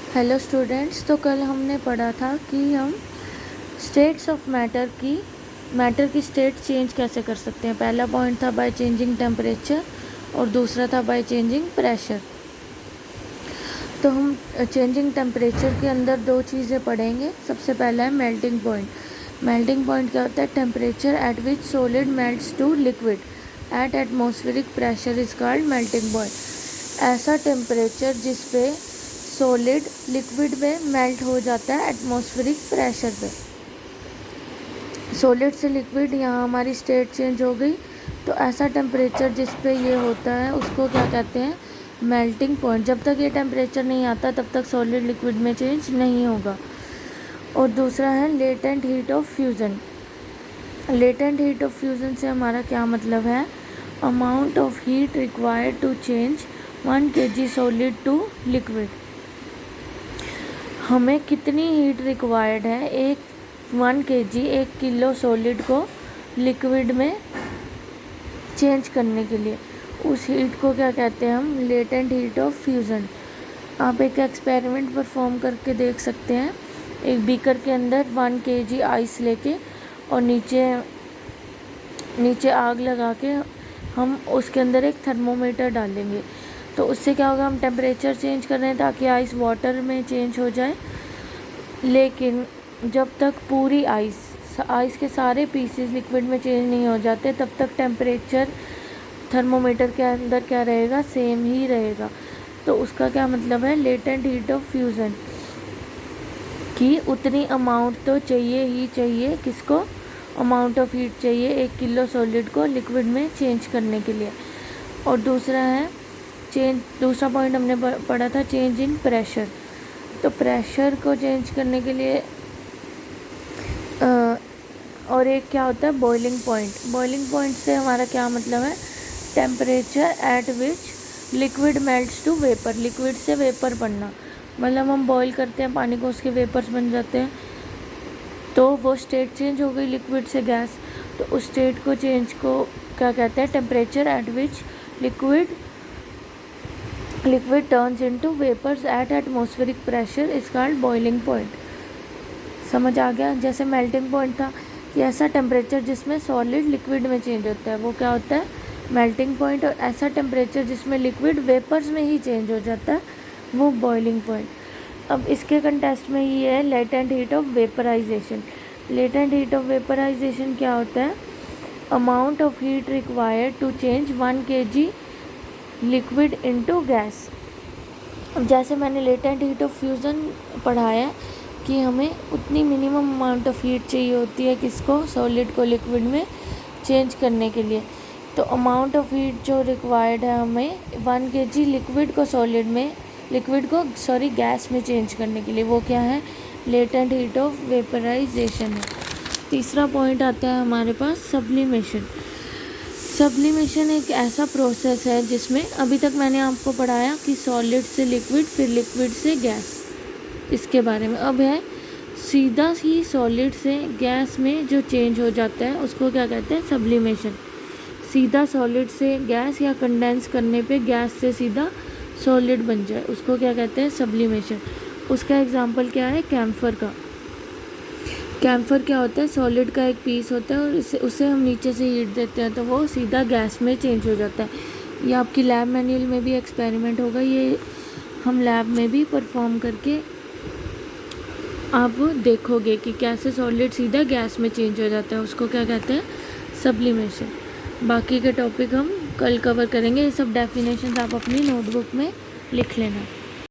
Hello students, तो कल हमने पढ़ा था कि हम स्टेट्स ऑफ मैटर की स्टेट चेंज कैसे कर सकते हैं। पहला पॉइंट था बाय चेंजिंग टेम्परेचर और दूसरा था बाय चेंजिंग प्रेशर। तो हम चेंजिंग टेम्परेचर के अंदर दो चीज़ें पढ़ेंगे। सबसे पहला है मेल्टिंग पॉइंट। मेल्टिंग पॉइंट क्या होता है? Temperature at which solid melts to liquid at atmospheric pressure is called melting point. ऐसा टेम्परेचर जिस पे सॉलिड लिक्विड में मेल्ट हो जाता है एटमॉस्फेरिक प्रेशर पे। सॉलिड से लिक्विड, यहाँ हमारी स्टेट चेंज हो गई। तो ऐसा टेम्परेचर जिस पे ये होता है उसको क्या कहते हैं? Melting point. जब तक ये टेम्परेचर नहीं आता तब तक सॉलिड लिक्विड में चेंज नहीं होगा। और दूसरा है latent heat of fusion. Latent heat of fusion से हमारा क्या मतलब है? Amount of heat required to change 1 kg solid to liquid. हमें कितनी हीट रिक्वायर्ड है 1 kg 1 किलो सॉलिड को लिक्विड में चेंज करने के लिए। उस हीट को क्या कहते हैं हम? Latent heat of fusion. आप एक एक्सपेरिमेंट परफॉर्म करके देख सकते हैं। एक बीकर के अंदर 1 kg आइस लेके और नीचे आग लगा के हम उसके अंदर एक थर्मोमीटर डालेंगे। तो उससे क्या होगा? हम टेम्परेचर चेंज कर रहे हैं ताकि आइस वाटर में चेंज हो जाए। लेकिन जब तक पूरी आइस के सारे पीसेस लिक्विड में चेंज नहीं हो जाते तब तक टेम्परेचर थर्मोमीटर के अंदर क्या रहेगा? सेम ही रहेगा। तो उसका क्या मतलब है? लेटेंट हीट ऑफ फ्यूज़न की उतनी अमाउंट तो चाहिए ही चाहिए। किसको? अमाउंट ऑफ हीट चाहिए 1 किलो सॉलिड को लिक्विड में चेंज करने के लिए। और दूसरा पॉइंट हमने पढ़ा था चेंज इन प्रेशर। तो प्रेशर को चेंज करने के लिए और एक क्या होता है? Boiling point. बॉइलिंग पॉइंट से हमारा क्या मतलब है? Temperature at which liquid melts to vapour. Liquid से वेपर बनना, मतलब हम बॉईल करते हैं पानी को, उसके वेपर्स बन जाते हैं। तो वो स्टेट चेंज हो गई लिक्विड से गैस। तो उस स्टेट को चेंज को क्या कहते हैं? Temperature at which liquid turns into vapours at atmospheric pressure is called boiling point. समझ आ गया? जैसे मेल्टिंग पॉइंट था कि ऐसा टेम्परेचर जिसमें सॉलिड लिक्विड में चेंज होता है, वो क्या होता है? Melting point. और ऐसा टेम्परेचर जिसमें लिक्विड वेपर्स में ही चेंज हो जाता है, वो बॉइलिंग पॉइंट। अब इसके कंटेस्ट में ये है latent heat of vaporisation. Latent heat of vaporisation क्या होता है? Amount of heat required to change 1 kg liquid into gas. अब जैसे मैंने लेटेंट हीट ऑफ फ्यूज़न पढ़ाया कि हमें उतनी मिनिमम अमाउंट ऑफ हीट चाहिए होती है किसको? सॉलिड को लिक्विड में चेंज करने के लिए। तो अमाउंट ऑफ हीट जो रिक्वायर्ड है हमें 1 kg गैस में चेंज करने के लिए, वो क्या है? लेटेंट हीट ऑफ वेपराइजेशन है। तीसरा पॉइंट आता है हमारे पास सब्लिमेशन। सब्लिमेशन एक ऐसा प्रोसेस है जिसमें अभी तक मैंने आपको पढ़ाया कि सॉलिड से लिक्विड, फिर लिक्विड से गैस, इसके बारे में। अब है सीधा ही सॉलिड से गैस में जो चेंज हो जाता है उसको क्या कहते हैं? सब्लिमेशन। सीधा सॉलिड से गैस या कंडेंस करने पे गैस से सीधा सॉलिड बन जाए, उसको क्या कहते हैं? सब्लिमेशन। उसका एग्जांपल क्या है? कैम्फर का। कैम्फर क्या होता है? सॉलिड का एक पीस होता है और उसे हम नीचे से हीट देते हैं तो वो सीधा गैस में चेंज हो जाता है। ये आपकी लैब मैनुअल में भी एक्सपेरिमेंट होगा, ये हम लैब में भी परफॉर्म करके आप देखोगे कि कैसे सॉलिड सीधा गैस में चेंज हो जाता है, उसको क्या कहते हैं? सब्लिमेशन। बाकी के टॉपिक हम कल कवर करेंगे। ये सब डेफिनेशंस आप अपनी नोटबुक में लिख लेना।